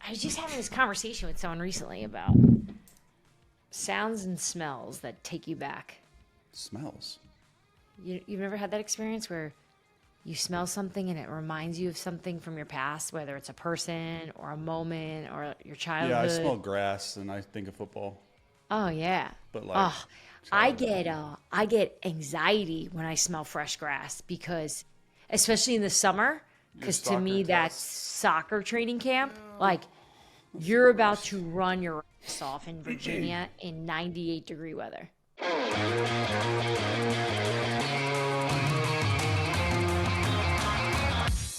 I was just having this conversation with someone recently about sounds and smells that take you back. Smells? You've never had that experience where you smell something and it reminds you of something from your past, whether it's a person or a moment or your childhood? Yeah, I smell grass and I think of football. Oh, yeah. But like, I get anxiety when I smell fresh grass because, especially in the summer, because to me that's soccer training camp. Like, you're about to run your ass off in Virginia in 98-degree weather.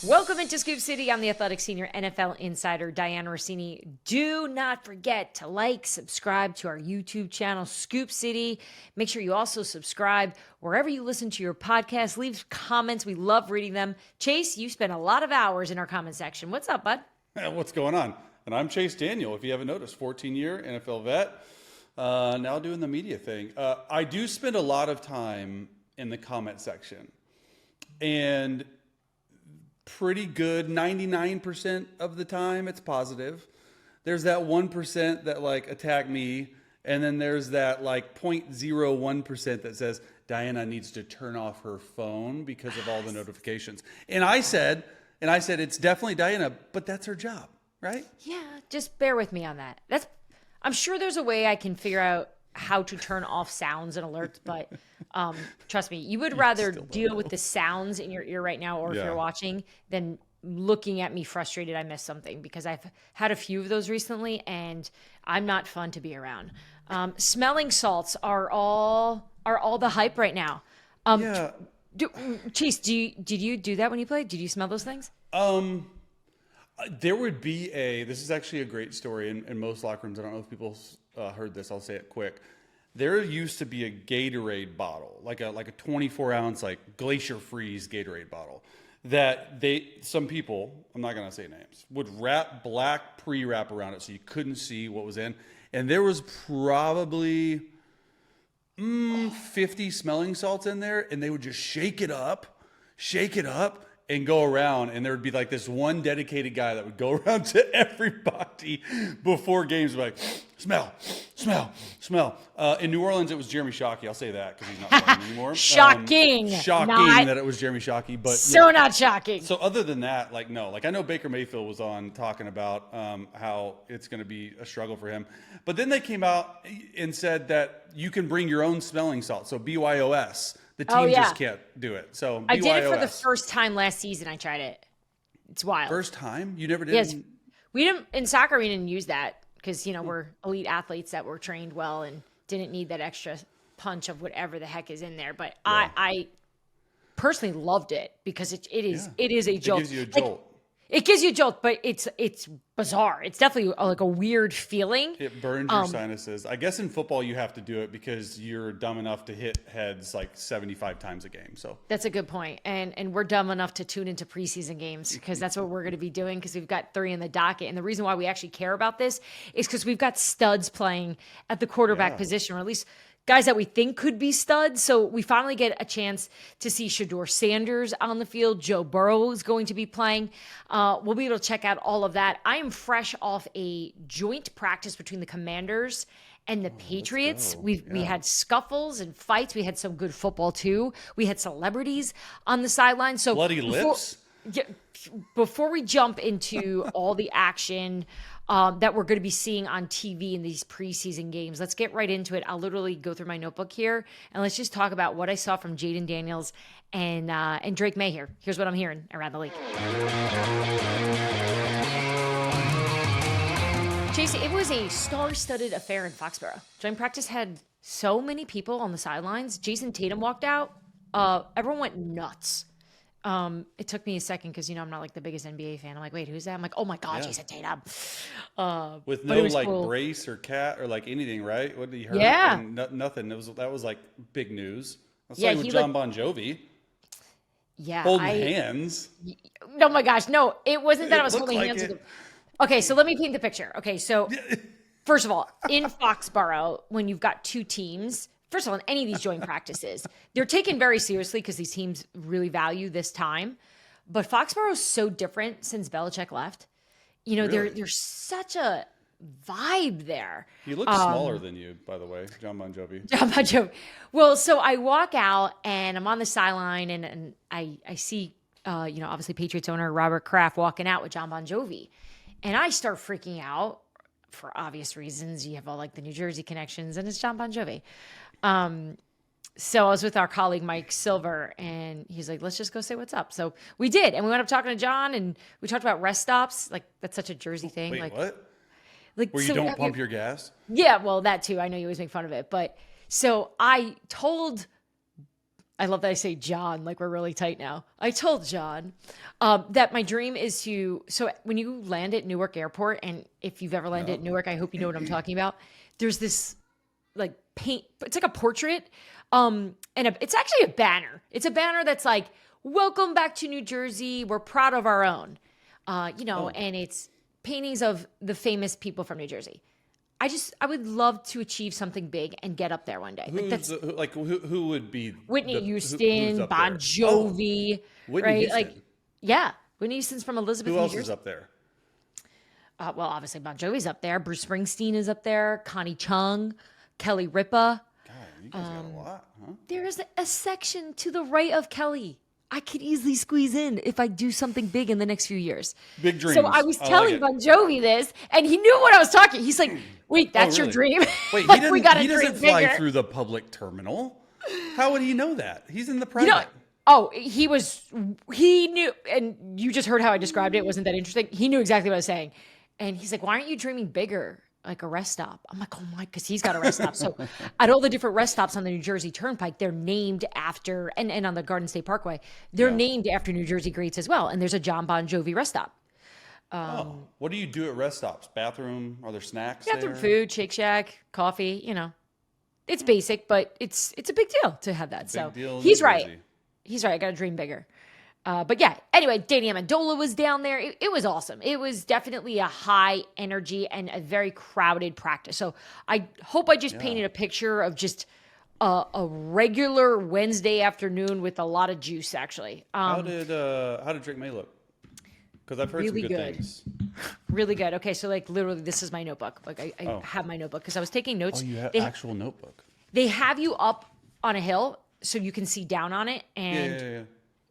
Welcome into Scoop City. I'm the Atheltic Senior NFL Insider, Dianna Russini. Do not forget to like, subscribe to our YouTube channel, Scoop City. Make sure you also subscribe wherever you listen to your podcast. Leave comments. We love reading them. Chase, you spend a lot of hours in our comment section. What's up, bud? What's going on? And I'm Chase Daniel, if you haven't noticed, 14-year NFL vet, now doing the media thing. I do spend a lot of time in the comment section. And pretty good 99% of the time it's positive. There's that 1% that like attack me, and then there's that like 0.01% that says Dianna needs to turn off her phone because of all the notifications. And I said it's definitely Dianna, but that's her job, right? Yeah, just bear with me on that. I'm sure there's a way I can figure out how to turn off sounds and alerts, but trust me, you would rather deal with the sounds in your ear right now, or if you're watching, than looking at me frustrated I missed something, because I've had a few of those recently and I'm not fun to be around. Smelling salts are all the hype right now. Chase, did you do that when you played? Did you smell those things? There would be this is actually a great story in most locker rooms. I don't know if people heard this. I'll say it quick. There used to be a Gatorade bottle, like a 24-ounce like Glacier Freeze Gatorade bottle, that some people, I'm not going to say names, would wrap black pre-wrap around it so you couldn't see what was in. And there was probably 50 smelling salts in there, and they would just shake it up, and go around, and there would be like this one dedicated guy that would go around to everybody before games, like, smell. In New Orleans, it was Jeremy Shockey. I'll say that because he's not playing anymore. Shocking that it was Jeremy Shockey, but not shocking. So other than that, no. I know Baker Mayfield was on talking about how it's going to be a struggle for him, but then they came out and said that you can bring your own smelling salt. So BYOS. The team just can't do it. So I did it for the first time last season. I tried it. It's wild. First time? You never did? Yes. We didn't, in soccer, we didn't use that because, we're elite athletes that were trained well and didn't need that extra punch of whatever the heck is in there. But I personally loved it because it is a jolt. It gives you a jolt. It gives you a jolt, but it's bizarre. It's definitely like a weird feeling. It burns your sinuses. I guess in football you have to do it because you're dumb enough to hit heads like 75 times a game. So that's a good point. And we're dumb enough to tune into preseason games because that's what we're going to be doing because we've got 3 in the docket. And the reason why we actually care about this is because we've got studs playing at the quarterback position, or at least guys that we think could be studs. So we finally get a chance to see Shedeur Sanders on the field. Joe Burrow is going to be playing. We'll be able to check out all of that. I am fresh off a joint practice between the Commanders and the Patriots. We had scuffles and fights. We had some good football too. We had celebrities on the sideline. So bloody lips. Before we jump into all the action that we're going to be seeing on TV in these preseason games, let's get right into it. I'll literally go through my notebook here, and let's just talk about what I saw from Jayden Daniels and Drake May here. Here's what I'm hearing around the league. Chase, it was a star-studded affair in Foxborough. Joint practice had so many people on the sidelines. Jason Tatum walked out. Everyone went nuts. It took me a second because, I'm not like the biggest NBA fan. I'm like, wait, who's that? I'm like, oh my God, Jason Tatum. With no cool brace or cat or like anything, right? What did he hurt? Yeah. Nothing. That was like big news. That's like with John Bon Jovi. Yeah. Holding hands. Oh my gosh. No, it wasn't that I was holding hands with him. Okay, so let me paint the picture. Okay, so first of all, in Foxborough, when you've got two teams, first of all, in any of these joint practices, they're taken very seriously because these teams really value this time. But Foxborough is so different since Belichick left. You know, Really? there's such a vibe there. He looks smaller than you, by the way, John Bon Jovi. John Bon Jovi. Well, so I walk out and I'm on the sideline and I see, obviously Patriots owner Robert Kraft walking out with John Bon Jovi. And I start freaking out for obvious reasons. You have all like the New Jersey connections and it's John Bon Jovi. So I was with our colleague, Mike Silver, and he's like, let's just go say what's up. So we did. And we went up talking to John and we talked about rest stops. Like that's such a Jersey thing. Wait, like what? Like, Where you don't pump your gas? Yeah, well, that too. I know you always make fun of it. But so I love that I say John, like we're really tight now. I told John that my dream is so when you land at Newark Airport, and if you've ever landed at Newark, I hope you know what I'm talking about. There's this like paint, it's like a portrait. It's actually a banner. It's a banner that's like, welcome back to New Jersey. We're proud of our own, and it's paintings of the famous people from New Jersey. I would love to achieve something big and get up there one day. Who would be Whitney Houston, Bon Jovi, Whitney right? Houston. Like, yeah, Whitney Houston's from Elizabeth. Who else New Jersey. is up there? Well, obviously Bon Jovi's up there. Bruce Springsteen is up there. Connie Chung, Kelly Ripa. God, you guys got a lot, huh? There is a section to the right of Kelly. I could easily squeeze in if I do something big in the next few years. Big dreams. So I was telling Bon Jovi this, and he knew what I was talking. He's like, "Wait, that's your dream?" Wait, like, he doesn't fly through the public terminal. How would he know that? He's in the private. He knew, and you just heard how I described it. Wasn't that interesting? He knew exactly what I was saying, and he's like, "Why aren't you dreaming bigger?" Like a rest stop. I'm like, oh my, because he's got a rest stop. So at all the different rest stops on the New Jersey Turnpike, they're named after, and on the Garden State Parkway, they're named after New Jersey greats as well. And there's a John Bon Jovi rest stop. What do you do at rest stops? Bathroom? Are there snacks Bathroom, there? food, Shake Shack, coffee, It's basic, but it's a big deal to have that. So he's right. He's right. I got to dream bigger. But yeah, anyway, Danny Amendola was down there. It was awesome. It was definitely a high energy and a very crowded practice. So I hope I just painted a picture of just a regular Wednesday afternoon with a lot of juice, actually. How did Drake May look? Because I've heard really some good things. Really good. Okay, so like literally this is my notebook. Like I have my notebook because I was taking notes. Oh, you have actual notebook. They have you up on a hill so you can see down on it. And Yeah.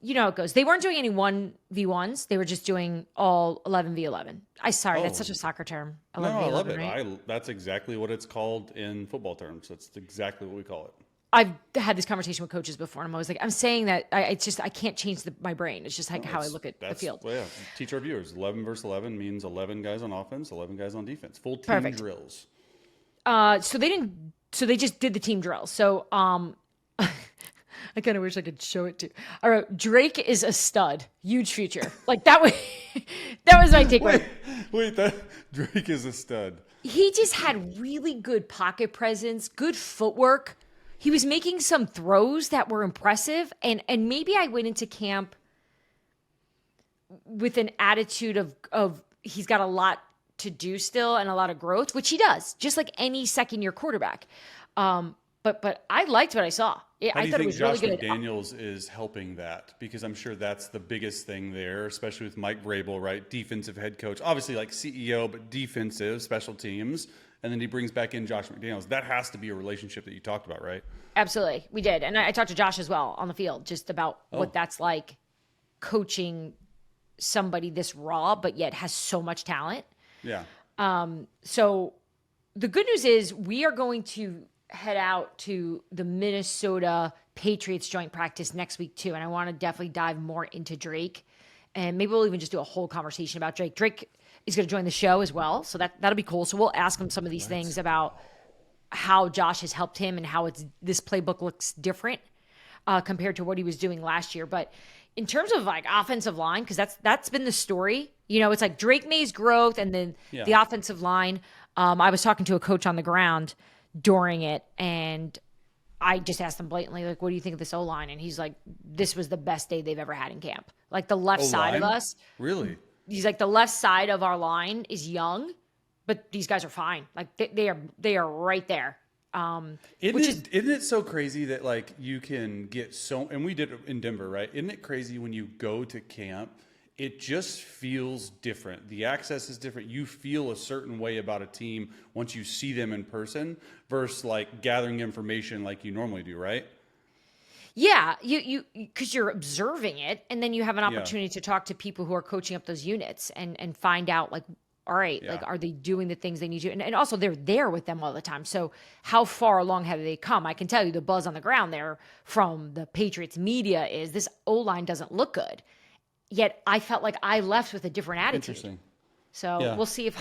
you know how it goes. They weren't doing any 1v1s. They were just doing all 11v11. That's such a soccer term. 11v11, No, I love it. right? That's exactly what it's called in football terms. That's exactly what we call it. I've had this conversation with coaches before, and I'm always like, I'm saying that I can't change my brain. It's just like how I look at the field. Well, yeah. Teach our viewers. 11 versus 11 means 11 guys on offense, 11 guys on defense. Full team drills. So they just did the team drills. So I kind of wish I could show it to. All right, Drake is a stud, huge future. Like that was my takeaway. Wait, Drake is a stud. He just had really good pocket presence, good footwork. He was making some throws that were impressive, and maybe I went into camp with an attitude of he's got a lot to do still and a lot of growth, which he does, just like any second-year quarterback. But I liked what I saw. I thought it was really good. Josh McDaniels is helping that? Because I'm sure that's the biggest thing there, especially with Mike Vrabel, right? Defensive head coach, obviously like CEO, but defensive, special teams. And then he brings back in Josh McDaniels. That has to be a relationship that you talked about, right? Absolutely. We did. And I talked to Josh as well on the field, just about what that's like coaching somebody this raw, but yet has so much talent. Yeah. So the good news is we are going to head out to the Minnesota Patriots joint practice next week too. And I want to definitely dive more into Drake. And maybe we'll even just do a whole conversation about Drake. Drake is going to join the show as well. So that'll be cool. So we'll ask him some of these things about how Josh has helped him and how this playbook looks different compared to what he was doing last year. But in terms of like offensive line, because that's been the story, it's like Drake May's growth and then the offensive line. I was talking to a coach on the ground during it, and I just asked him blatantly, like, what do you think of this O-line? And he's like, this was the best day they've ever had in camp. Like the left side of us. Really? He's like, the left side of our line is young, but these guys are fine. Like they are right there. Isn't it so crazy that like you can get and we did it in Denver, right? Isn't it crazy when you go to camp it just feels different. The access is different. You feel a certain way about a team once you see them in person versus like gathering information like you normally do, right? Yeah, because you're observing it, and then you have an opportunity to talk to people who are coaching up those units and find out, like, all right, like, are they doing the things they need to? And also, they're there with them all the time. So how far along have they come? I can tell you the buzz on the ground there from the Patriots media is this O-line doesn't look good. Yet I felt like I left with a different attitude. Interesting. So we'll see if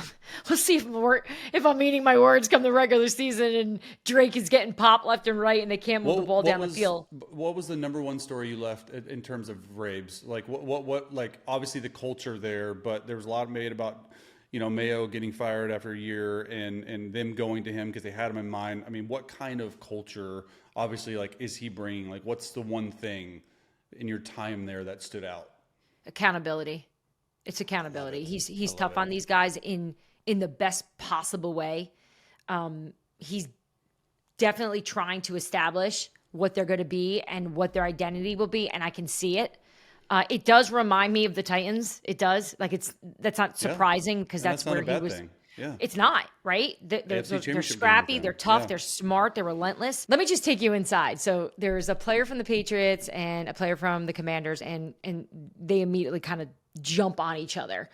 I'm eating my words come the regular season and Drake is getting popped left and right and they can't move the ball down the field. What was the number one story you left in terms of Rabes? Like what like obviously the culture there, but there was a lot made about, you know, Mayo getting fired after a year and them going to him because they had him in mind. I mean, what kind of culture obviously like is he bringing? Like what's the one thing in your time there that stood out? Accountability. It's accountability. He's tough on these guys in the best possible way. He's definitely trying to establish what they're going to be and what their identity will be, and I can see it. It does remind me of the Titans. It does. Like that's not surprising because that's where he was. Thing. Yeah. It's not, right? They're scrappy, they're tough, they're smart, they're relentless. Let me just take you inside. So there's a player from the Patriots and a player from the Commanders, and they immediately kind of jump on each other.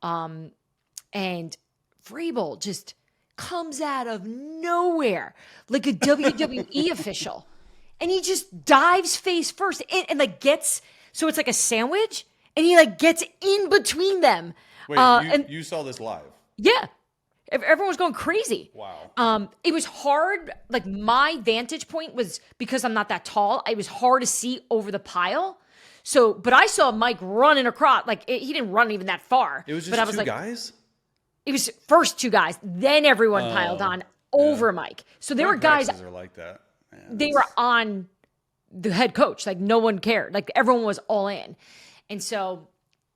And Vrabel just comes out of nowhere like a WWE official. And he just dives face first and like gets, so it's like a sandwich, and he like gets in between them. Wait, you saw this live? Yeah. Everyone was going crazy. Wow. It was hard. Like my vantage point was because I'm not that tall. It was hard to see over the pile. So, but I saw Mike running across. Like he didn't run even that far. It was just but I was two like, guys? It was first two guys. Then everyone piled on over Mike. So there were guys. Are like that. Man, they were on the head coach. Like no one cared. Like everyone was all in. And so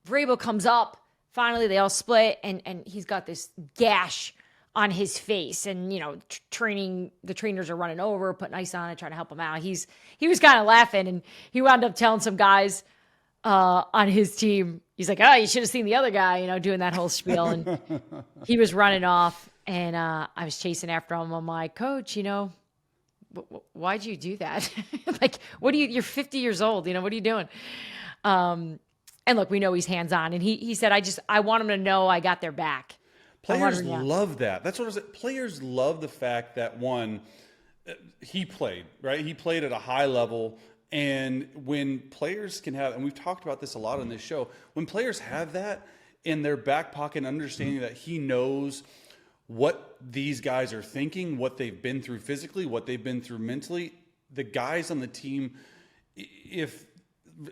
Vrabel comes up. Finally, they all split, and he's got this gash on his face. And, you know, the trainers are running over, putting ice on it, trying to help him out. He was kind of laughing, and he wound up telling some guys on his team, he's like, oh, you should have seen the other guy, you know, doing that whole spiel. And he was running off, and I was chasing after him. I'm like, Coach, you know, why'd you do that? Like, you're 50 years old, you know, what are you doing? And look, we know he's hands-on. And he said, I want him to know I got their back. Players love that. That's what I said. Players love the fact that, one, he played, right? He played at a high level. And when players can have, and we've talked about this a lot on this show, when players have that in their back pocket, understanding that he knows what these guys are thinking, what they've been through physically, what they've been through mentally, the guys on the team, if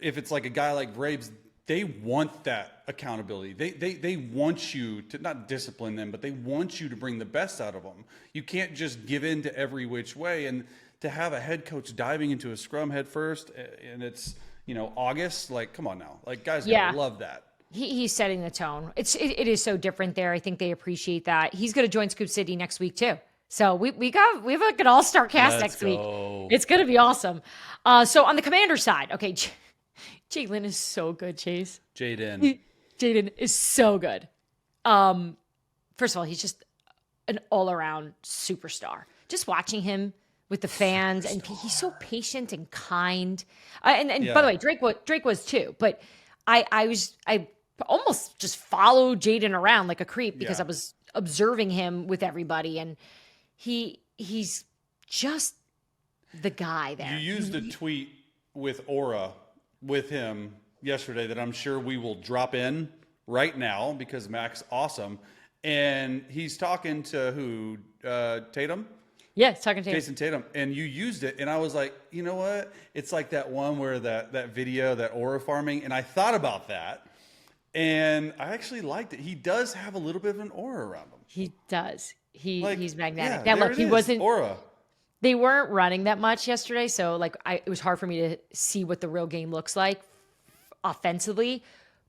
it's like a guy like Vrabes, they want that accountability. They want you to not discipline them, but they want you to bring the best out of them. You can't just give in to every which way. And to have a head coach diving into a scrum head first, and it's, you know, August, like, come on now. Like, guys gotta love that. He's setting the tone. It is so different there. I think they appreciate that. He's going to join Scoop City next week too. So we have like an all-star cast next week. It's going to be awesome. So on the Commander side, okay, Jalen is so good, Chase. Jaden is so good. First of all, he's just an all-around superstar. Just watching him with the fans, and he's so patient and kind. And by the way, Drake was too. But I almost just followed Jaden around like a creep because I was observing him with everybody, and he's just the guy there. You used a tweet with Aura with him yesterday that I'm sure we will drop in right now because Mac's awesome. And he's talking to who? Tatum? Yeah, he's talking to Jason Tatum. And you used it. And I was like, you know what? It's like that one where that video, that aura farming. And I thought about that. And I actually liked it. He does have a little bit of an aura around him. He does. He's magnetic. Yeah, now look, he wasn't aura. They weren't running that much yesterday, so like it was hard for me to see what the real game looks like offensively.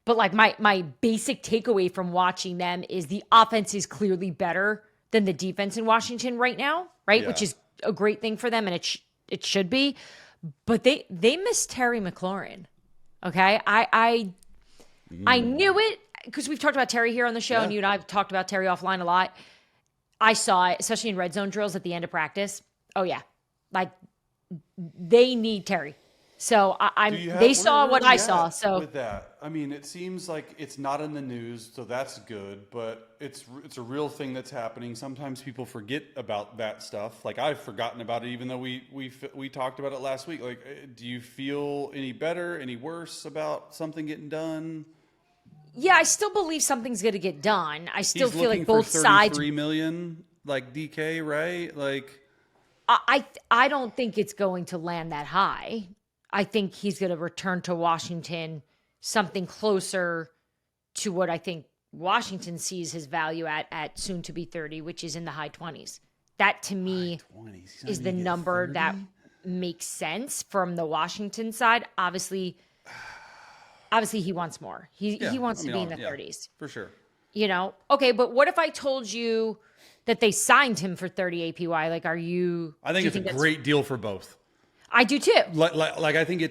But like my basic takeaway from watching them is the offense is clearly better than the defense in Washington right now, right? Yeah. Which is a great thing for them, and it should be. But they miss Terry McLaurin. Okay, I knew it because we've talked about Terry here on the show, and you and I have talked about Terry offline a lot. I saw it, especially in red zone drills at the end of practice. Oh, yeah. Like, they need Terry. So they saw what I saw. So with that, I mean, it seems like it's not in the news, so that's good. But it's a real thing that's happening. Sometimes people forget about that stuff. Like I've forgotten about it, even though we talked about it last week. Like, do you feel any better, any worse about something getting done? Yeah, I still believe something's going to get done. I still He's feel like looking both for sides. $33 million, like DK, right? Like, I don't think it's going to land that high. I think he's going to return to Washington something closer to what I think Washington sees his value at soon to be 30, which is in the high 20s. That to me is the number 30? that makes sense from the Washington side. Obviously he wants more. He wants to be in the 30s. For sure. You know? Okay, but what if I told you that they signed him for 30 APY? Like, I think it's a great deal for both. I do too. Like I think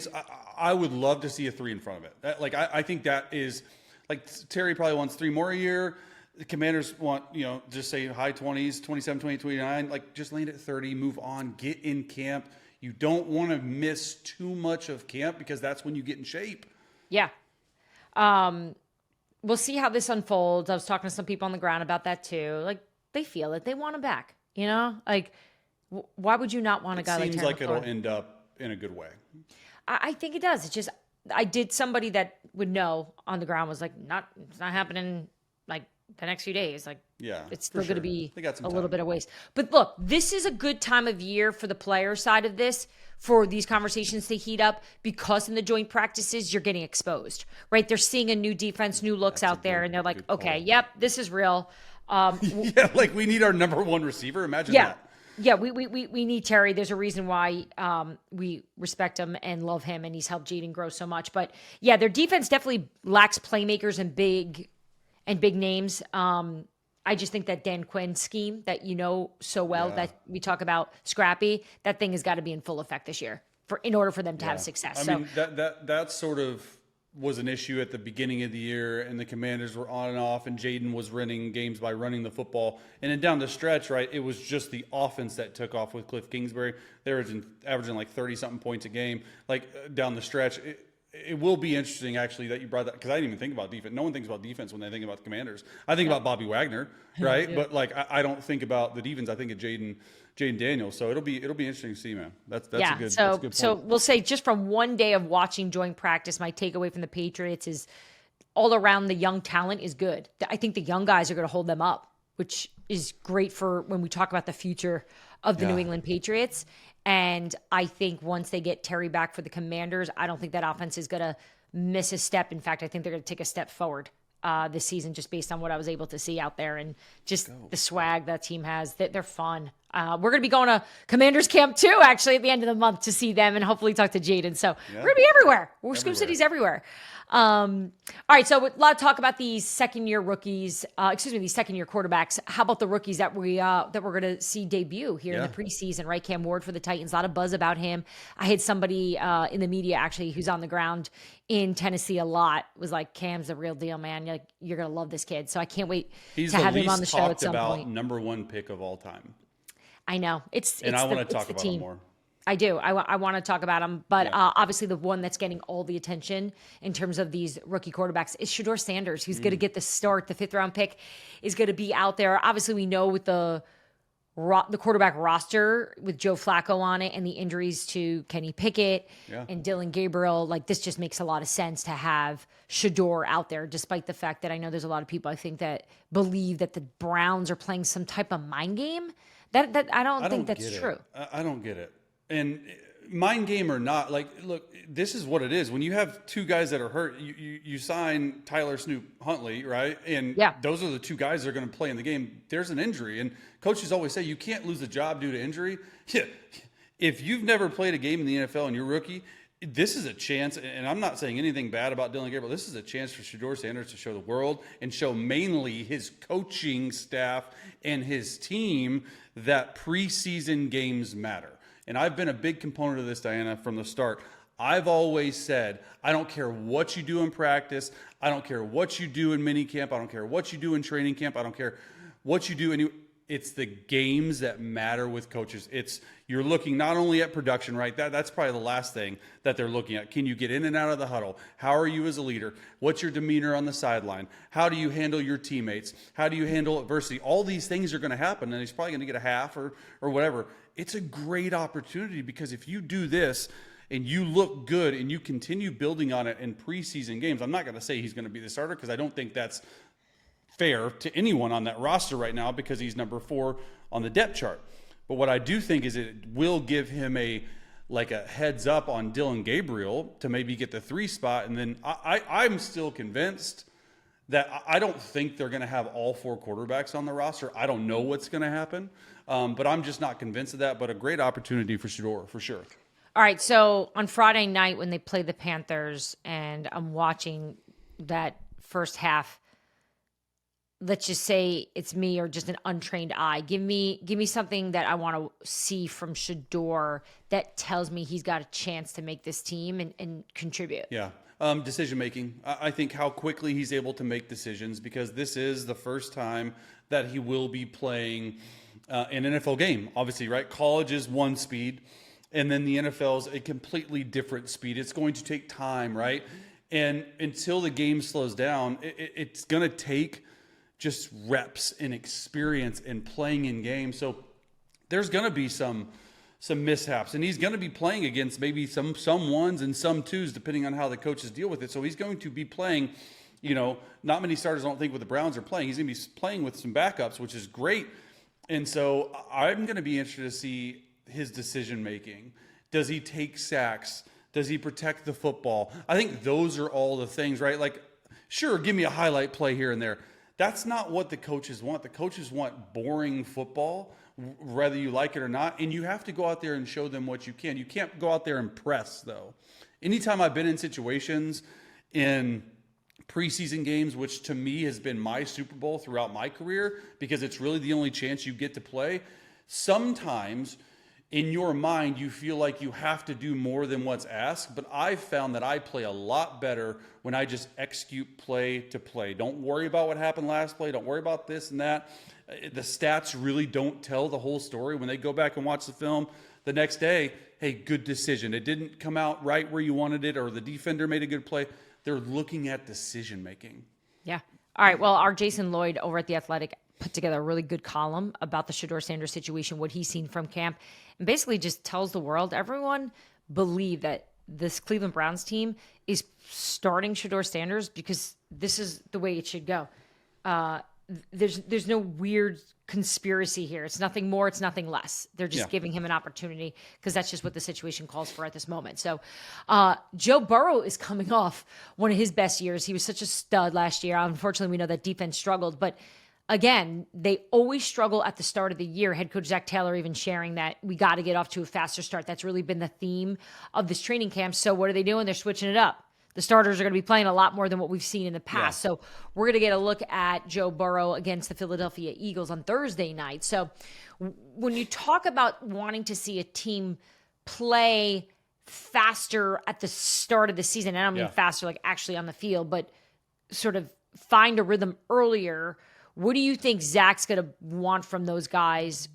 I would love to see a 3 in front of it. I think that is, like, Terry probably wants 3 more a year. The Commanders want, just say high 20s, 27, 28, 29. Like, just land at 30, move on, get in camp. You don't want to miss too much of camp because that's when you get in shape. Yeah. We'll see how this unfolds. I was talking to some people on the ground about that too. Like, they feel it. They want him back, Like, why would you not want a guy like Terry? Seems like it'll end up in a good way. I think it does. It's just, somebody that would know on the ground was like, it's not happening like the next few days. Like, yeah, it's still going to be a little time. bit of waste. But look, this is a good time of year for the player side of this, for these conversations to heat up, because in the joint practices, you're getting exposed, right? They're seeing a new defense, new looks out there, and they're like, okay, yep, this is real. Yeah, like we need our number 1 receiver. Imagine that. Yeah, we need Terry. There's a reason why we respect him and love him, and he's helped Jaden grow so much. But yeah, their defense definitely lacks playmakers and big names. I just think that Dan Quinn scheme that so well, that we talk about, scrappy, that thing has got to be in full effect this year in order for them to have success. I mean, that sort of was an issue at the beginning of the year, and the Commanders were on and off, and Jaden was winning games by running the football. And then down the stretch, right, it was just the offense that took off with Cliff Kingsbury. They were averaging like 30-something points a game, like down the stretch. It will be interesting, actually, that you brought that, because I didn't even think about defense. No one thinks about defense when they think about the Commanders. I think about Bobby Wagner, right? But like, I don't think about the defense. I think of Jaden Daniels. So it'll be interesting to see, man. That's a good point. So we'll say, just from one day of watching joint practice, my takeaway from the Patriots is all around the young talent is good. I think the young guys are going to hold them up, which is great for when we talk about the future of the New England Patriots. And I think once they get Terry back for the Commanders, I don't think that offense is going to miss a step. In fact, I think they're going to take a step forward this season, just based on what I was able to see out there and just the swag that team has. They're fun. We're going to be going to Commanders camp too, actually, at the end of the month to see them and hopefully talk to Jaden. So we're going to be everywhere. Scoop City's everywhere. All right, so a lot of talk about these second-year rookies. These second-year quarterbacks. How about the rookies that we're going to see debut here in the preseason? Right, Cam Ward for the Titans. A lot of buzz about him. I had somebody in the media actually who's on the ground in Tennessee a lot was like, "Cam's the real deal, man. You're going to love this kid." So I can't wait to have him on the show at some point. Number 1 pick of all time. I know and I want to talk about him more. I do. I want to talk about him, but obviously the one that's getting all the attention in terms of these rookie quarterbacks is Shedeur Sanders, who's going to get the start. The 5th round pick is going to be out there. Obviously, we know with the quarterback roster with Joe Flacco on it and the injuries to Kenny Pickett and Dillon Gabriel, like, this just makes a lot of sense to have Shedeur out there, despite the fact that I know there's a lot of people I think that believe that the Browns are playing some type of mind game. That I don't think that's true. I don't get it. And mind game or not, like, look, this is what it is. When you have 2 guys that are hurt, you sign Tyler Snoop Huntley, right? And those are the 2 guys that are going to play in the game. There's an injury. And coaches always say you can't lose a job due to injury. Yeah. If you've never played a game in the NFL and you're a rookie, this is a chance, and I'm not saying anything bad about Dillon Gabriel. This is a chance for Shedeur Sanders to show the world and show mainly his coaching staff and his team that preseason games matter. And I've been a big component of this, Dianna, from the start. I've always said, I don't care what you do in practice. I don't care what you do in minicamp. I don't care what you do in training camp. I don't care what you do. It's the games that matter with coaches. You're looking not only at production, right? That's probably the last thing that they're looking at. Can you get in and out of the huddle? How are you as a leader? What's your demeanor on the sideline? How do you handle your teammates? How do you handle adversity? All these things are going to happen, and he's probably going to get a half or whatever. It's a great opportunity, because if you do this and you look good and you continue building on it in preseason games, I'm not going to say he's going to be the starter, because I don't think that's fair to anyone on that roster right now, because he's number 4 on the depth chart. But what I do think is it will give him a heads up on Dillon Gabriel to maybe get the 3 spot. And then I'm still convinced that I don't think they're going to have all 4 quarterbacks on the roster. I don't know what's going to happen, but I'm just not convinced of that. But a great opportunity for Shedeur, for sure. All right, so on Friday night when they play the Panthers, and I'm watching that first half, let's just say it's me or just an untrained eye. Give me something that I want to see from Shedeur that tells me he's got a chance to make this team and contribute. Yeah. Decision making. I think how quickly he's able to make decisions, because this is the first time that he will be playing an NFL game. Obviously, right? College is one speed, and then the NFL is a completely different speed. It's going to take time, right? And until the game slows down, it's going to take just reps and experience and playing in games. So there's going to be some mishaps, and he's going to be playing against maybe some ones and some twos, depending on how the coaches deal with it. So he's going to be playing, not many starters I don't think with the Browns are playing. He's going to be playing with some backups, which is great. And so I'm going to be interested to see his decision making. Does he take sacks? Does he protect the football? I think those are all the things, right? Like, sure, give me a highlight play here and there. That's not what the coaches want. The coaches want boring football, whether you like it or not. And you have to go out there and show them what you can. You can't go out there and press, though. Anytime I've been in situations in preseason games, which to me has been my Super Bowl throughout my career, because it's really the only chance you get to play, sometimes in your mind you feel like you have to do more than what's asked. But I've found that I play a lot better when I just execute play to play. Don't worry about what happened last play. Don't worry about this and that. The stats really don't tell the whole story. When they go back and watch the film the next day, hey, good decision. It didn't come out right where you wanted it, or the defender made a good play. They're looking at decision making. Yeah. All right. Well, our Jason Lloyd over at The Athletic put together a really good column about the Shedeur Sanders situation, what he's seen from camp, and basically just tells the world, everyone believe that this Cleveland Browns team is starting Shedeur Sanders because this is the way it should go. There's no weird conspiracy here. It's nothing more. It's nothing less. They're just giving him an opportunity because that's just what the situation calls for at this moment. So Joe Burrow is coming off one of his best years. He was such a stud last year. Unfortunately, we know that defense struggled, but again, they always struggle at the start of the year. Head coach Zac Taylor even sharing that we got to get off to a faster start. That's really been the theme of this training camp. So what are they doing? They're switching it up. The starters are going to be playing a lot more than what we've seen in the past. So we're going to get a look at Joe Burrow against the Philadelphia Eagles on Thursday night. So when you talk about wanting to see a team play faster at the start of the season, I don't mean faster like actually on the field, but sort of find a rhythm earlier, what do you think Zach's going to want from those guys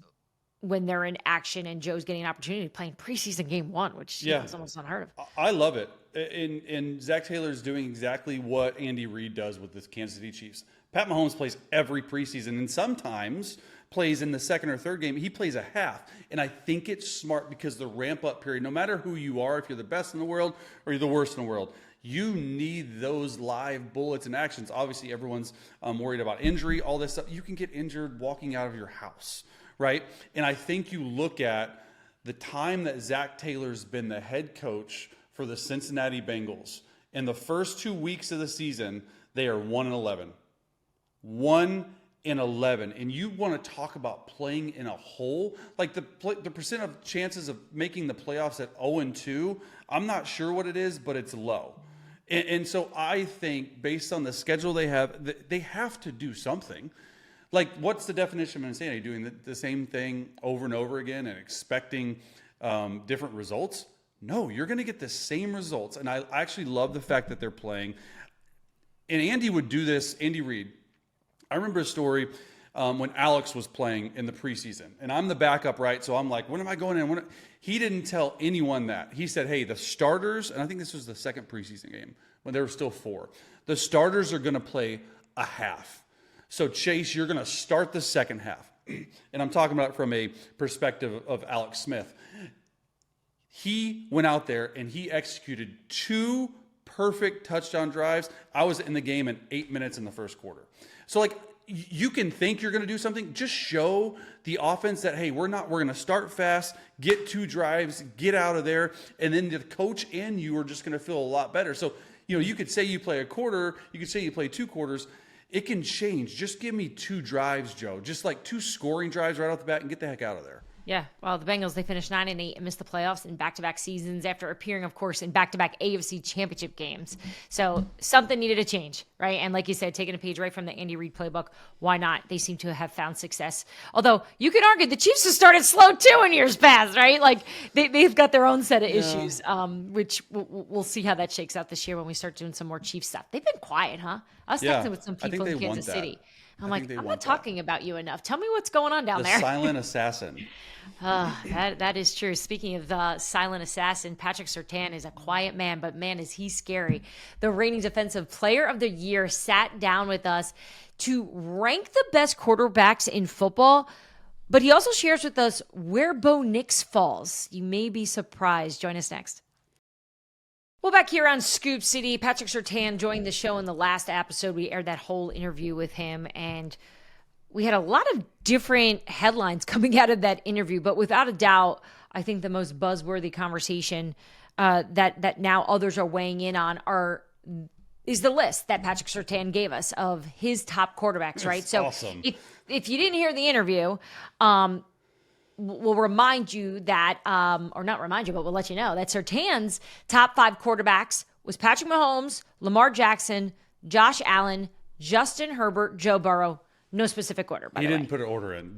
when they're in action and Joe's getting an opportunity playing preseason game 1, which is almost unheard of? I love it. And Zac Taylor is doing exactly what Andy Reid does with the Kansas City Chiefs. Pat Mahomes plays every preseason and sometimes plays in the second or third game. He plays a half. And I think it's smart because the ramp-up period, no matter who you are, if you're the best in the world or you're the worst in the world, you need those live bullets and actions. Obviously, everyone's worried about injury, all this stuff. You can get injured walking out of your house, right? And I think you look at the time that Zac Taylor's been the head coach for the Cincinnati Bengals. In the first 2 weeks of the season, they are 1-11. 1-11. And you want to talk about playing in a hole? Like the percent of chances of making the playoffs at 0-2, I'm not sure what it is, but it's low. And so I think based on the schedule they have to do something. Like, what's the definition of insanity? Doing the same thing over and over again and expecting different results? No, you're going to get the same results. And I actually love the fact that they're playing. And Andy would do this, Andy Reid. I remember a story when Alex was playing in the preseason. And I'm the backup, right? So I'm like, when am I going in? He didn't tell anyone that. He said, hey, the starters, and I think this was the second preseason game when there were still 4. The starters are going to play a half. So Chase, you're going to start the second half. And I'm talking about it from a perspective of Alex Smith. He went out there and he executed 2 perfect touchdown drives. I was in the game in 8 minutes in the first quarter. So like, you can think you're going to do something. Just show the offense that, hey, we're going to start fast, get 2 drives, get out of there. And then the coach and you are just going to feel a lot better. So, you could say you play a quarter. You could say you play 2 quarters. It can change. Just give me 2 drives, Joe. Just like 2 scoring drives right off the bat and get the heck out of there. Yeah, well, the Bengals, they finished 9-8 and missed the playoffs in back-to-back seasons after appearing, of course, in back-to-back AFC championship games. So something needed to change, right? And like you said, taking a page right from the Andy Reid playbook, why not? They seem to have found success. Although you can argue the Chiefs have started slow too in years past, right? Like they've got their own set of issues, which we'll see how that shakes out this year when we start doing some more Chiefs stuff. They've been quiet, huh? I was texting with some people in Kansas City. I'm like, I'm not talking about you enough. Tell me what's going on down there. The silent assassin. That is true. Speaking of the silent assassin, Patrick Surtain is a quiet man, but man, is he scary. The reigning defensive player of the year sat down with us to rank the best quarterbacks in football, but he also shares with us where Bo Nix falls. You may be surprised. Join us next. Well, back here on Scoop City, Patrick Surtain joined the show in the last episode. We aired that whole interview with him, and we had a lot of different headlines coming out of that interview. But without a doubt, I think the most buzzworthy conversation that now others are weighing in on is the list that Patrick Surtain gave us of his top quarterbacks, right? That's so awesome. if you didn't hear the interview, we'll remind you that, or not remind you, but we'll let you know that Surtain's top 5 quarterbacks was Patrick Mahomes, Lamar Jackson, Josh Allen, Justin Herbert, Joe Burrow. No specific order, by the way. He didn't put an order in.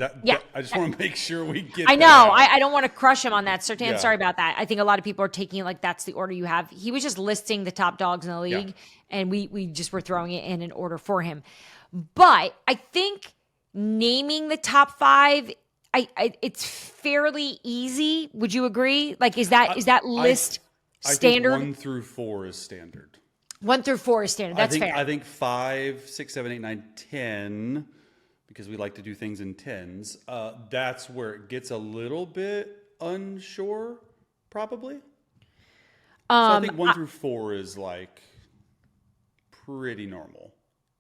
I just want to make sure we get I know. I don't want to crush him on that. Surtain, Yeah. sorry about that. I think a lot of people are taking it like that's the order you have. He was just listing the top dogs in the league, and we just were throwing it in an order for him. But I think naming the top 5, it's fairly easy. Would you agree? Like, is that list standard? I think 1 through 4 is standard. 1 through 4 is standard. That's fair. I think 5, 6, 7, 8, 9, 10, because we like to do things in tens. That's where it gets a little bit unsure, probably. So I think 1 through 4 is like pretty normal.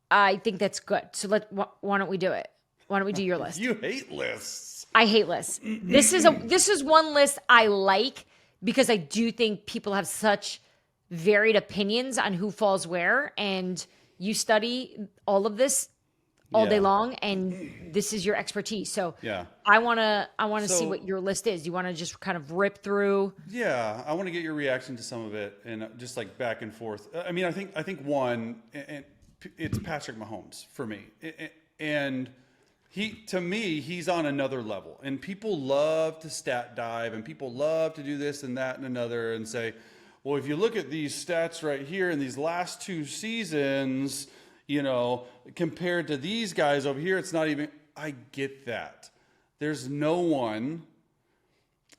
I think that's good. So why don't we do it? Why don't we do your list? You hate lists. I hate lists. This is one list I like because I do think people have such varied opinions on who falls where, and you study all of this all day long, and this is your expertise. So I want to see what your list is. You want to just kind of rip through? Yeah, I want to get your reaction to some of it, and just like back and forth. I mean, I think one, and it's Patrick Mahomes for me, and to me, he's on another level. And people love to stat dive, and people love to do this and that and another, and say, well, if you look at these stats right here in these last 2 seasons, compared to these guys over here, it's not even. I get that. There's no one,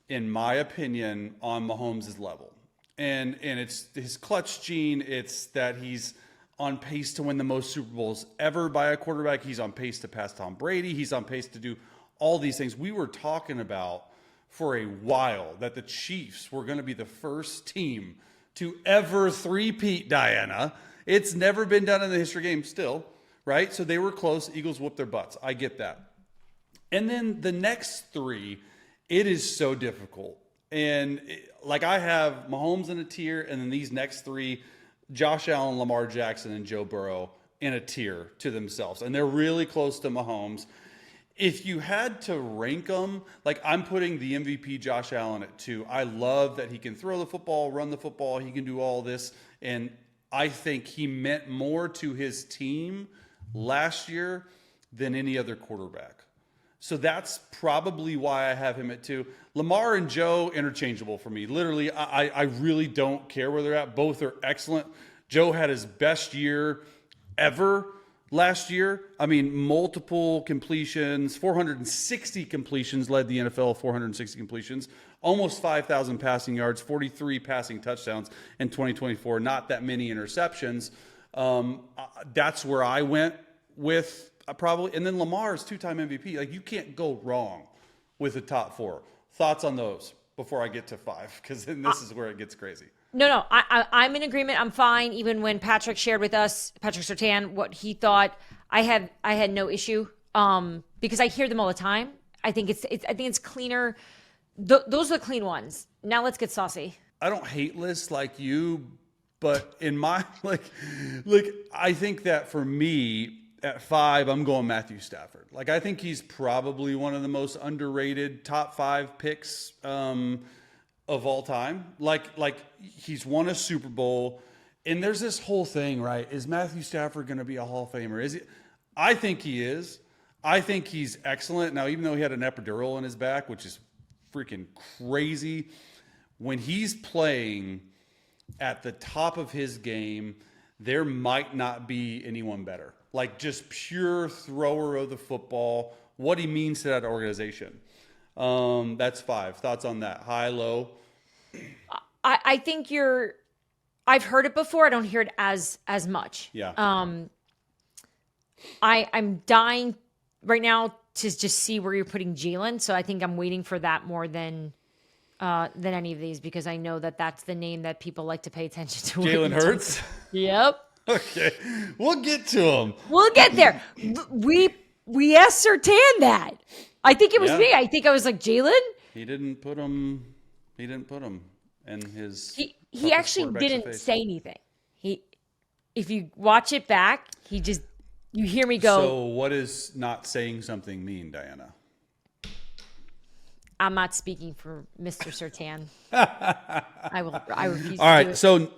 in my opinion, on Mahomes' level. And it's his clutch gene. It's that he's on pace to win the most Super Bowls ever by a quarterback. He's on pace to pass Tom Brady. He's on pace to do all these things. We were talking about for a while that the Chiefs were going to be the first team to ever three-peat, Dianna. It's never been done in the history game still, right? So they were close. Eagles whooped their butts. I get that. And then the next 3, it is so difficult. And like I have Mahomes in a tier, and then these next 3, Josh Allen, Lamar Jackson, and Joe Burrow in a tier to themselves. And they're really close to Mahomes. If you had to rank them, like I'm putting the MVP Josh Allen at 2. I love that he can throw the football, run the football. He can do all this. And I think he meant more to his team last year than any other quarterback. So that's probably why I have him at 2. Lamar and Joe, interchangeable for me. Literally, I really don't care where they're at. Both are excellent. Joe had his best year ever last year. I mean, multiple completions, 460 completions, led the NFL, 460 completions, almost 5,000 passing yards, 43 passing touchdowns in 2024. Not that many interceptions. That's where I went with probably. And then Lamar's 2-time MVP. Like, you can't go wrong with the top 4. Thoughts on those before I get to 5? Because then this is where it gets crazy. No, I'm in agreement. I'm fine. Even when Patrick shared with us, Patrick Surtain, what he thought, I had no issue. Because I hear them all the time. I think it's cleaner. Those are the clean ones. Now let's get saucy. I don't hate lists like you, but in my like I think that for me at 5, I'm going Matthew Stafford. Like, I think he's probably one of the most underrated top 5 picks of all time. Like he's won a Super Bowl, and there's this whole thing, right? Is Matthew Stafford going to be a Hall of Famer? Is he? I think he is. I think he's excellent. Now, even though he had an epidural in his back, which is freaking crazy, when he's playing at the top of his game, there might not be anyone better. Like, just pure thrower of the football, what he means to that organization. That's 5. Thoughts on that? High, low? I think I've heard it before. I don't hear it as much. Yeah. I'm dying right now to just see where you're putting Jalen. So I think I'm waiting for that more than any of these, because I know that that's the name that people like to pay attention to. Jalen Hurts? Yep. Okay. We'll get to him. We'll get there. We asked Surtain that. I think it was me. I think I was like, Jalen? He didn't put him in his. He actually didn't say anything. If you watch it back, you hear me go. So what does not saying something mean, Dianna? I'm not speaking for Mr. Surtain. I refuse. All right. So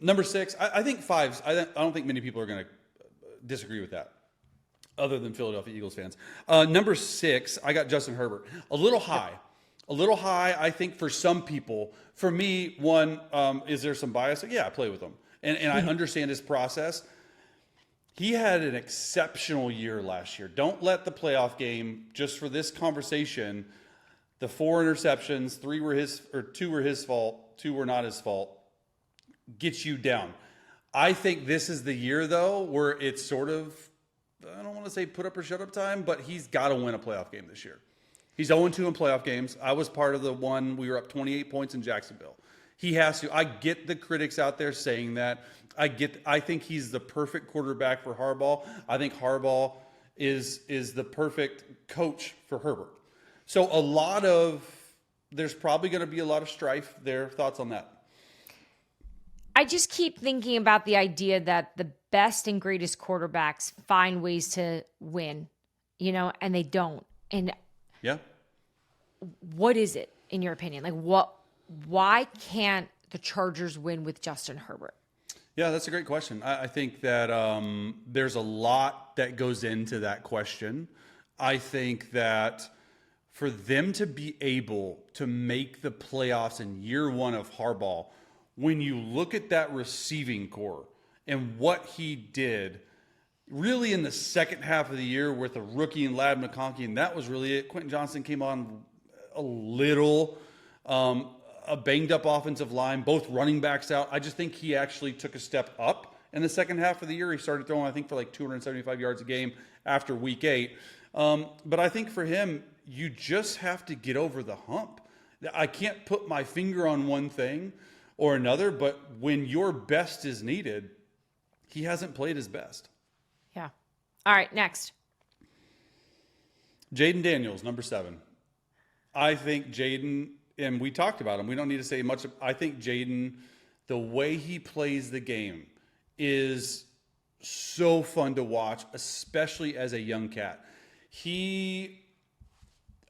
number 6, I think 5s. I don't think many people are going to disagree with that, other than Philadelphia Eagles fans. Number 6, I got Justin Herbert. A little high, I think, for some people. For me, one, is there some bias? Yeah, I play with him. And I understand his process. He had an exceptional year last year. Don't let the playoff game, just for this conversation, the 4 interceptions, 2 were his fault, 2 were not his fault, get you down. I think this is the year, though, where it's sort of, I don't want to say put up or shut up time, but he's got to win a playoff game this year. He's 0-2 in playoff games. I was part of the one, we were up 28 points in Jacksonville. He has to. I get the critics out there saying that. I think he's the perfect quarterback for Harbaugh. I think Harbaugh is the perfect coach for Herbert. So there's probably going to be a lot of strife there. Thoughts on that? I just keep thinking about the idea that the best and greatest quarterbacks find ways to win, and they don't. And yeah, what is it in your opinion? Like, why can't the Chargers win with Justin Herbert? Yeah, that's a great question. I think that there's a lot that goes into that question. I think that for them to be able to make the playoffs in year 1 of Harbaugh, when you look at that receiving core and what he did really in the second half of the year with a rookie and Ladd McConkey, and that was really it. Quentin Johnson came on a little, a banged up offensive line, both running backs out. I just think he actually took a step up in the second half of the year. He started throwing, I think, for like 275 yards a game after week 8. But I think for him, you just have to get over the hump. I can't put my finger on one thing or another, but when your best is needed, he hasn't played his best. Yeah. All right, next. Jayden Daniels, number 7. I think Jayden, and we talked about him, we don't need to say much. I think Jayden, the way he plays the game is so fun to watch, especially as a young cat.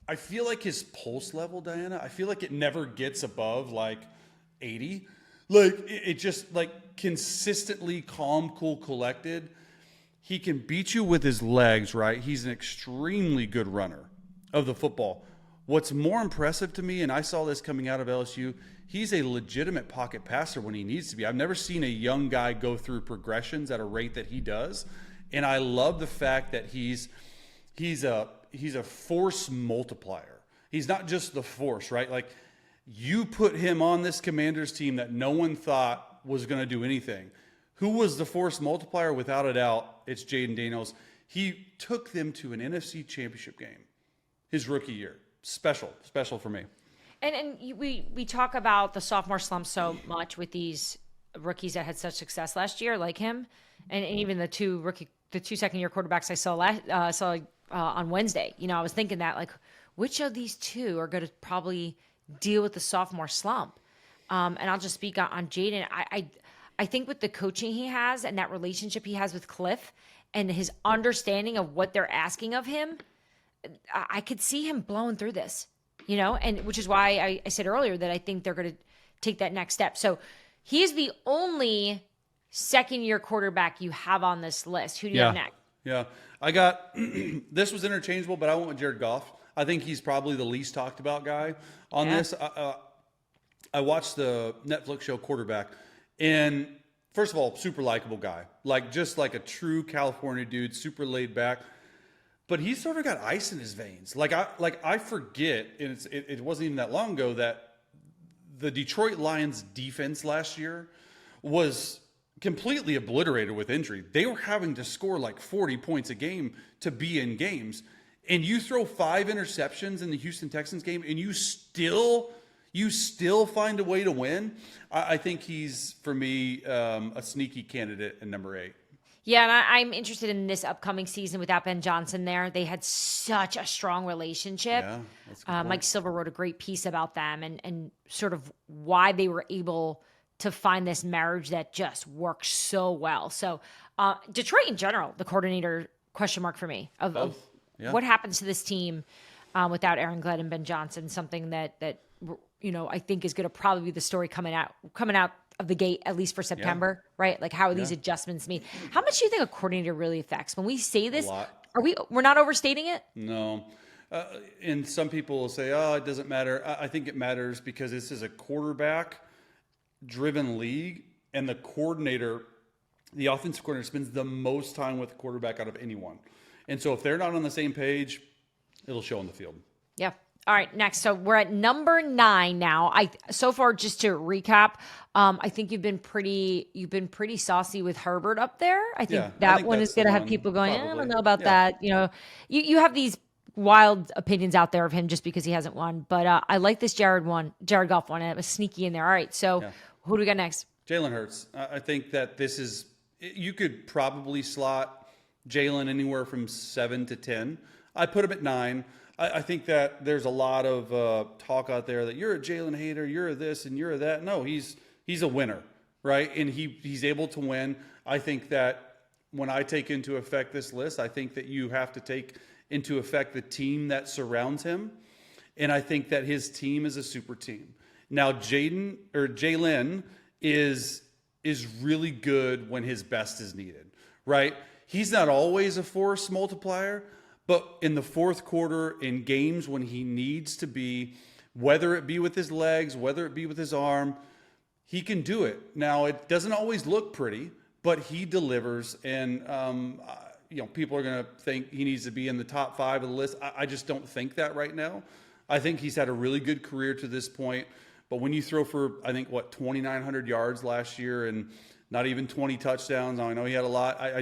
I feel like his pulse level, Dianna, I feel like it never gets above like 80. Like it just like consistently calm, cool, collected. He can beat you with his legs, right? He's an extremely good runner. of the football. What's more impressive to me, and I saw this coming out of LSU, he's a legitimate pocket passer when he needs to be. I've never seen a young guy go through progressions at a rate that he does, and I love the fact that he's a force multiplier. He's not just the force, right? Like, you put him on this Commanders team that no one thought was going to do anything. Who was the force multiplier? Without a doubt, it's Jayden Daniels. He took them to an NFC Championship game his rookie year. Special for me. And we talk about the sophomore slump so much with these rookies that had such success last year, like him, and even the two second-year quarterbacks I saw on Wednesday. You know, I was thinking that, like, which of these two are going to probably deal with the sophomore slump? And I'll just speak on Jayden. I think with the coaching he has and that relationship he has with Cliff and his understanding of what they're asking of him, I could see him blowing through this, you know, and which is why I said earlier that I think they're going to take that next step. So he is the only second-year quarterback you have on this list. Who do you have next? Yeah, I got this was interchangeable, but I went with Jared Goff. I think he's probably the least talked about guy on this. I watched the Netflix show Quarterback, and first of all, super likable guy, just like a true California dude, super laid back. But he's sort of got ice in his veins. I forget, and it wasn't even that long ago, that the Detroit Lions defense last year was completely obliterated with injury. They were having to score like 40 points a game to be in games. And you throw 5 interceptions in the Houston Texans game, and you still find a way to win. I think he's, for me, a sneaky candidate in number 8. Yeah, and I'm interested in this upcoming season without Ben Johnson there. They had such a strong relationship. Yeah, that's a good point. Mike Silver wrote a great piece about them and sort of why they were able to find this marriage that just works so well. So Detroit in general, the coordinator question mark for me of what happens to this team without Aaron Glenn and Ben Johnson, something that you know, I think is going to probably be the story coming out of the gate, at least for September, right? Like, how are these adjustments made? How much do you think a coordinator really affects? When we say this, we're not overstating it? No. And some people will say, oh, it doesn't matter. I think it matters because this is a quarterback-driven league, and the offensive coordinator spends the most time with the quarterback out of anyone. And so if they're not on the same page, it'll show on the field. Yeah. All right, next. So we're at number 9 now. So far, just to recap, I think you've been pretty saucy with Herbert up there. I think that one is going to have people going, I don't know about that. You know, you have these wild opinions out there of him just because he hasn't won. But I like this Jared Goff one. It was sneaky in there. All right, so who do we got next? Jalen Hurts. I think that you could probably slot Jalen anywhere from 7 to 10. I put him at 9. I think that there's a lot of talk out there that you're a Jalen hater, you're a this and you're a that. No, he's a winner, right? And he's able to win. I think that when I take into effect this list, I think that you have to take into effect the team that surrounds him. And I think that his team is a super team. Now, Jalen is really good when his best is needed, right? He's not always a force multiplier, but in the fourth quarter, in games when he needs to be, whether it be with his legs, whether it be with his arm, he can do it. Now, it doesn't always look pretty, but he delivers. And, people are going to think he needs to be in the top 5 of the list. I just don't think that right now. I think he's had a really good career to this point. But when you throw for, 2,900 yards last year and not even 20 touchdowns, I know he had a lot. I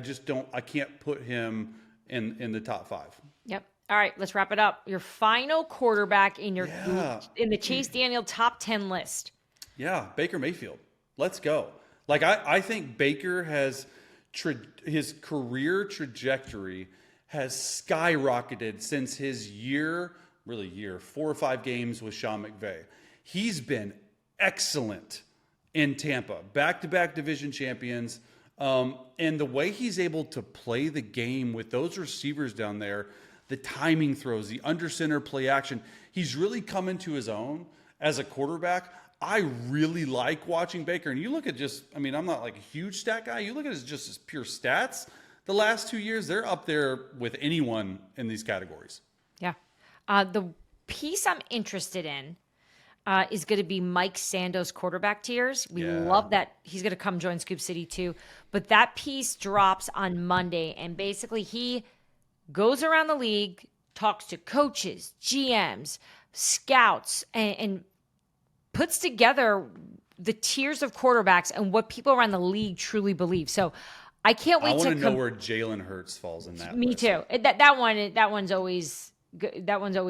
can't put him in the top 5. Yep. All right, let's wrap it up. Your final quarterback in the Chase Daniel top 10 list. Yeah, Baker Mayfield. Let's go. I think Baker has his career trajectory has skyrocketed since his 4 or 5 games with Sean McVay. He's been excellent in Tampa, back-to-back division champions. And the way he's able to play the game with those receivers down there, the timing throws, the under center play action, he's really come into his own as a quarterback. I really like watching Baker. And you look at I'm not like a huge stat guy. You look at his pure stats. The last 2 years, they're up there with anyone in these categories. Yeah. The piece I'm interested in is going to be Mike Sando's quarterback tiers. We love that. He's going to come join Scoop City too. But that piece drops on Monday. And basically he goes around the league, talks to coaches, GMs, scouts, and puts together the tiers of quarterbacks and what people around the league truly believe. So I can't wait to know where Jalen Hurts falls in that. Me list. too. That one's always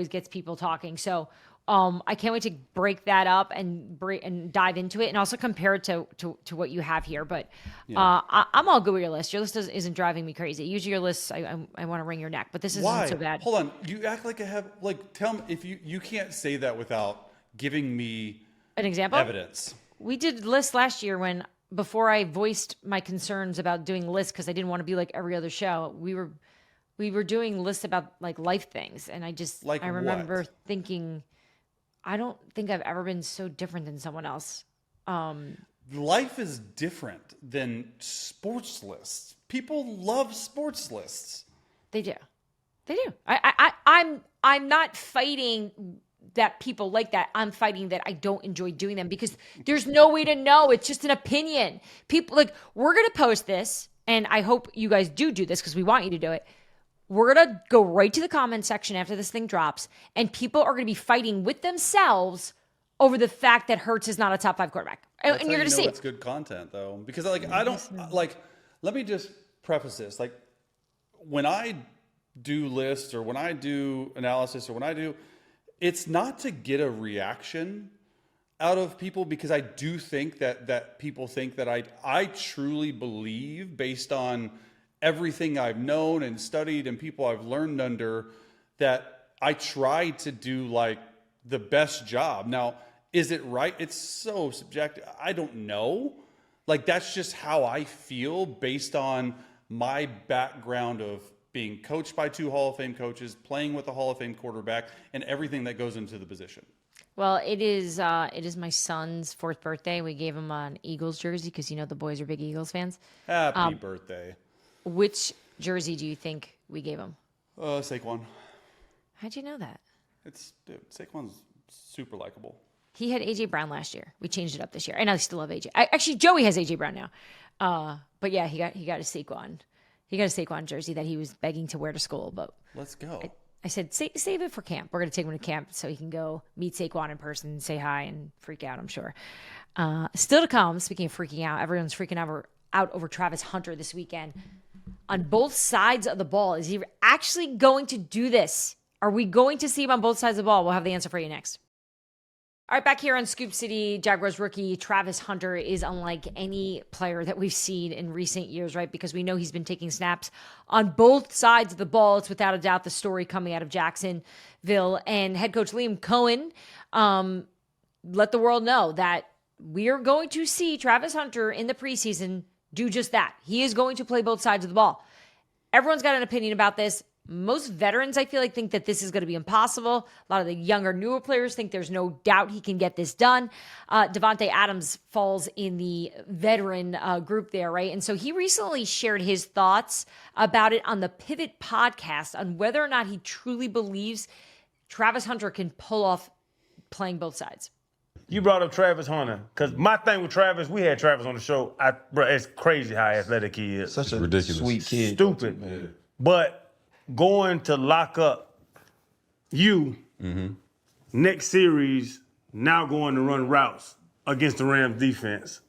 gets people talking. So I can't wait to break that up and dive into it and also compare it to what you have here. But I'm all good with your list. Your list isn't driving me crazy. Usually your lists, I want to wring your neck, but this isn't so bad. Hold on. You act like I have, tell me if you can't say that without giving me an example, evidence. We did lists last year before I voiced my concerns about doing lists because I didn't want to be like every other show. We were doing lists about like life things, and I remember thinking, I don't think I've ever been so different than someone else. Life is different than sports lists. People love sports lists. They do. I'm not fighting that people like that. I'm fighting that I don't enjoy doing them because there's no way to know. It's just an opinion. People we're going to post this, and I hope you guys do this because we want you to do it. We're going to go right to the comment section after this thing drops, and people are going to be fighting with themselves over the fact that Hurts is not a top 5 quarterback. And you're going to see it's good content though, because I don't let me just preface this. When I do lists or when I do analysis or when I do, it's not to get a reaction out of people, because I do think that people think that I truly believe, based on everything I've known and studied and people I've learned under, that I try to do the best job. Now, is it right? It's so subjective. I don't know. That's just how I feel based on my background of being coached by 2 Hall of Fame coaches, playing with a Hall of Fame quarterback, and everything that goes into the position. Well, it is my son's 4th birthday. We gave him an Eagles jersey because the boys are big Eagles fans. Happy birthday. Which jersey do you think we gave him? Saquon. How'd you know that? Saquon's super likable. He had A.J. Brown last year. We changed it up this year. And I still love A.J. Actually, Joey has A.J. Brown now. But yeah, he got a Saquon. He got a Saquon jersey that he was begging to wear to school. But let's go. I said, save it for camp. We're going to take him to camp so he can go meet Saquon in person and say hi and freak out, I'm sure. Still to come, speaking of freaking out, everyone's freaking out over Travis Hunter this weekend. On both sides of the ball. Is he actually going to do this? Are we going to see him on both sides of the ball? We'll have the answer for you next. All right, back here on Scoop City, Jaguars rookie Travis Hunter is unlike any player that we've seen in recent years, right? Because we know he's been taking snaps on both sides of the ball. It's without a doubt the story coming out of Jacksonville. And head coach Liam Cohen let the world know that we are going to see Travis Hunter in the preseason do just that. He is going to play both sides of the ball. Everyone's got an opinion about this. Most veterans, I feel like, think that this is going to be impossible. A lot of the younger, newer players think there's no doubt he can get this done. Devontae Adams falls in the veteran group there, right? And so he recently shared his thoughts about it on the Pivot podcast on whether or not he truly believes Travis Hunter can pull off playing both sides. You brought up Travis Hunter, because my thing with Travis, we had Travis on the show. It's crazy how athletic he is. Such a ridiculous, sweet kid. Stupid. Man. But going to lock up you next series, now going to run routes against the Rams defense,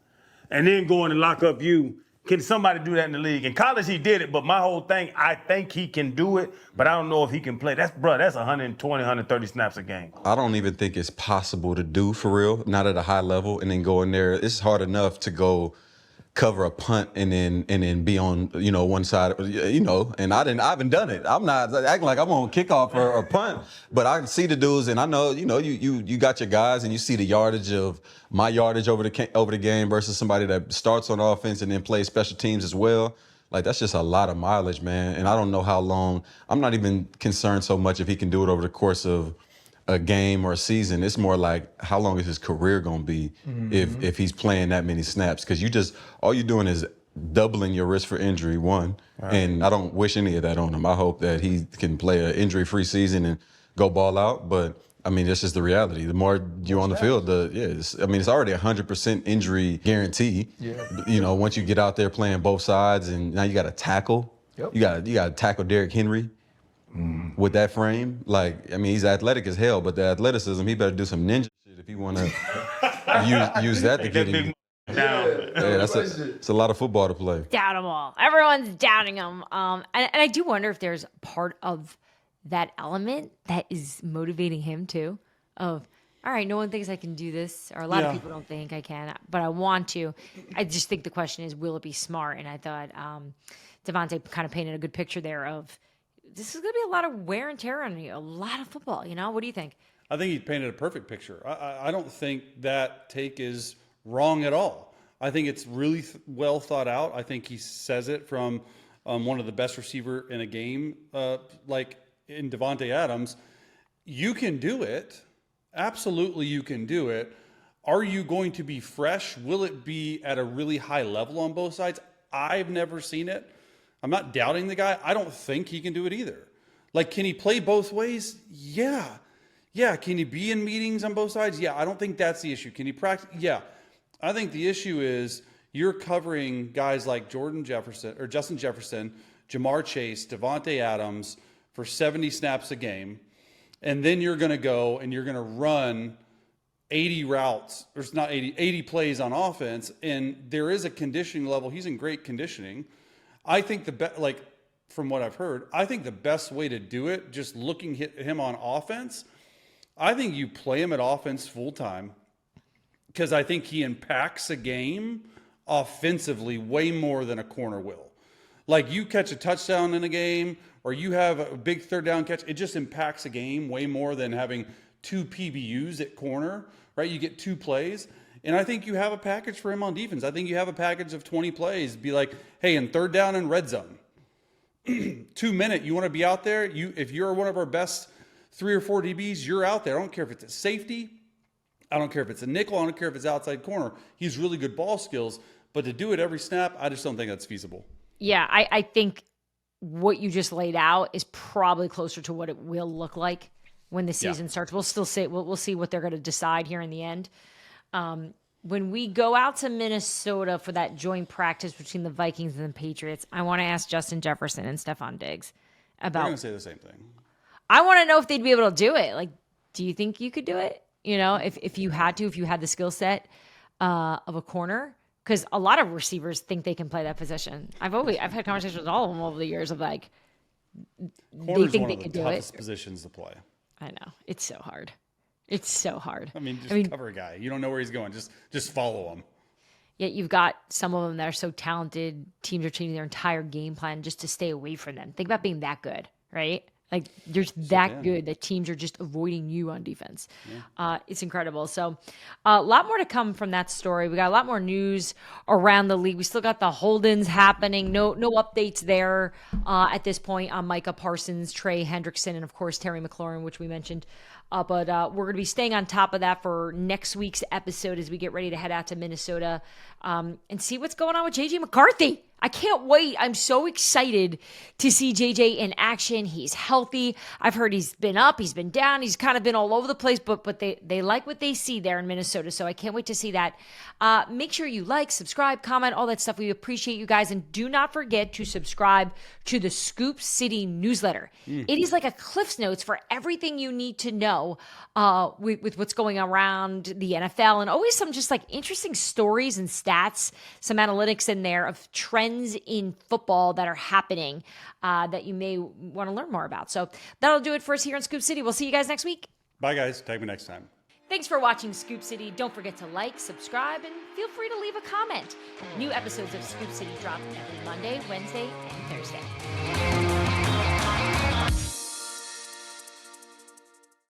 and then going to lock up you. Can somebody do that in the league? In college, he did it, but my whole thing, I think he can do it, but I don't know if he can play. That's 120, 130 snaps a game. I don't even think it's possible to do for real, not at a high level, and then go in there. It's hard enough to go cover a punt and then be on one side, and I haven't done it. I'm not acting like I'm on kickoff or punt, but I see the dudes, and I know you got your guys, and you see the yardage of my yardage over the game versus somebody that starts on offense and then plays special teams as well. That's just a lot of mileage, man. And I don't know how long. I'm not even concerned so much if he can do it over the course of a game or a season. It's more like, how long is his career going to be if he's playing that many snaps? Because all you're doing is doubling your risk for injury, one. Right. And I don't wish any of that on him. I hope that he can play an injury-free season and go ball out. But I mean, that's just the reality. The more you're on the field, it's already 100% injury guarantee. Yeah. You know, once you get out there playing both sides, and now you got to tackle. Yep. You got to tackle Derrick Henry with that frame. Like, I mean, he's athletic as hell, but the athleticism, he better do some ninja shit if he want to use that to get him. It's a lot of football to play. Doubt them all. Everyone's doubting him. And I do wonder if there's part of that element that is motivating him too. Of, all right, no one thinks I can do this, or a lot of people don't think I can, but I want to. I just think the question is, will it be smart? And I thought Devontae kind of painted a good picture there of this is going to be a lot of wear and tear on you, a lot of football. You know, what do you think? I think he painted a perfect picture. I don't think that take is wrong at all. I think it's really well thought out. I think he says it from one of the best receiver in a game, like in Davante Adams. You can do it. Absolutely, you can do it. Are you going to be fresh? Will it be at a really high level on both sides? I've never seen it. I'm not doubting the guy. I don't think he can do it either. Like, can he play both ways? Yeah. Yeah. Can he be in meetings on both sides? Yeah. I don't think that's the issue. Can he practice? Yeah. I think the issue is you're covering guys like Justin Jefferson, Jamar Chase, Davante Adams for 70 snaps a game. And then you're going to go and you're going to run 80 routes, or it's not 80 plays on offense. And there is a conditioning level. He's in great conditioning. I think from what I've heard, I think the best way to do it, just looking at him on offense, I think you play him at offense full time, because I think he impacts a game offensively way more than a corner will. Like, you catch a touchdown in a game, or you have a big third down catch, it just impacts a game way more than having 2 PBUs at corner, right? You get 2 plays. And I think you have a package for him on defense. I think you have a package of 20 plays. Be like, hey, in third down and red zone, 2 minute, you want to be out there? If you're one of our best 3 or 4 DBs, you're out there. I don't care if it's a safety. I don't care if it's a nickel. I don't care if it's outside corner. He's really good ball skills. But to do it every snap, I just don't think that's feasible. Yeah, I think what you just laid out is probably closer to what it will look like when the season starts. We'll still say we'll see what they're going to decide here in the end. When we go out to Minnesota for that joint practice between the Vikings and the Patriots, I want to ask Justin Jefferson and Stephon Diggs about. They're going to say the same thing. I want to know if they'd be able to do it. Like, do you think you could do it? You know, if you had the skill set of a corner, because a lot of receivers think they can play that position. I've had conversations with all of them over the years of like, Corner's they think one they of could the do it. toughest positions to play. I know, it's so hard. It's so hard. I mean, cover a guy. You don't know where he's going. Just follow him. Yet you've got some of them that are so talented. Teams are changing their entire game plan just to stay away from them. Think about being that good, right? Like, you're that good that teams are just avoiding you on defense. Yeah. It's incredible. So a lot more to come from that story. We got a lot more news around the league. We still got the hold-ins happening. No updates there at this point on Micah Parsons, Trey Hendrickson, and, of course, Terry McLaurin, which we mentioned. But we're going to be staying on top of that for next week's episode as we get ready to head out to Minnesota and see what's going on with J.J. McCarthy. I can't wait. I'm so excited to see JJ in action. He's healthy. I've heard he's been up, he's been down, he's kind of been all over the place, but they like what they see there in Minnesota, so I can't wait to see that. Make sure you like, subscribe, comment, all that stuff. We appreciate you guys, and do not forget to subscribe to the Scoop City newsletter. It is like a Cliff's Notes for everything you need to know with what's going around the NFL, and always some just like interesting stories and stats, some analytics in there of trends in football that are happening that you may want to learn more about. So that'll do it for us here in Scoop City. We'll see you guys next week. Bye, guys. Tag me next time. Thanks for watching Scoop City. Don't forget to like, subscribe, and feel free to leave a comment. New episodes of Scoop City drop every Monday, Wednesday, and Thursday.